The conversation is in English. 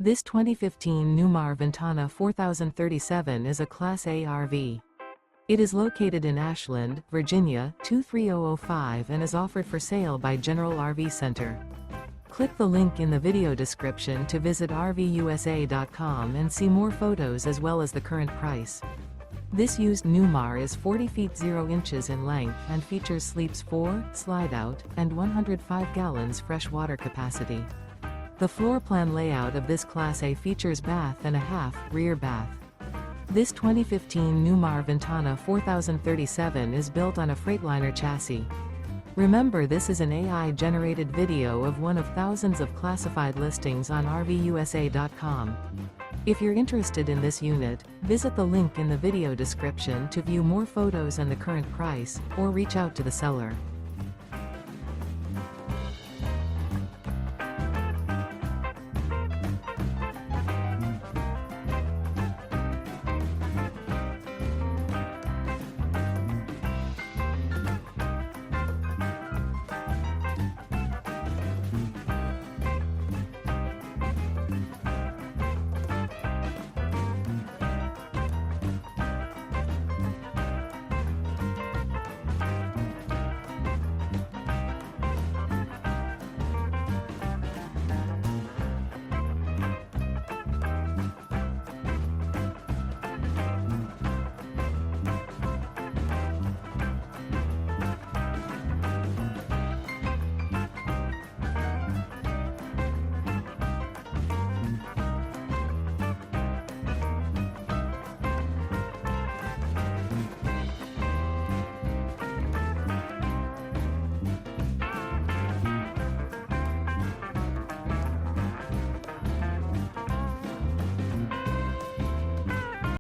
This 2015 Newmar Ventana 4037 is a Class A RV. It is located in Ashland, Virginia, 23005 and is offered for sale by General RV Center. Click the link in the video description to visit RVUSA.com and see more photos as well as the current price. This used Newmar is 40 feet 0 inches in length and features sleeps 4, slide-out, and 105 gallons fresh water capacity. The floor plan layout of this Class A features bath and a half, rear bath. This 2015 Newmar Ventana 4037 is built on a Freightliner chassis. Remember, this is an AI-generated video of one of thousands of classified listings on RVUSA.com. If you're interested in this unit, visit the link in the video description to view more photos and the current price, or reach out to the seller.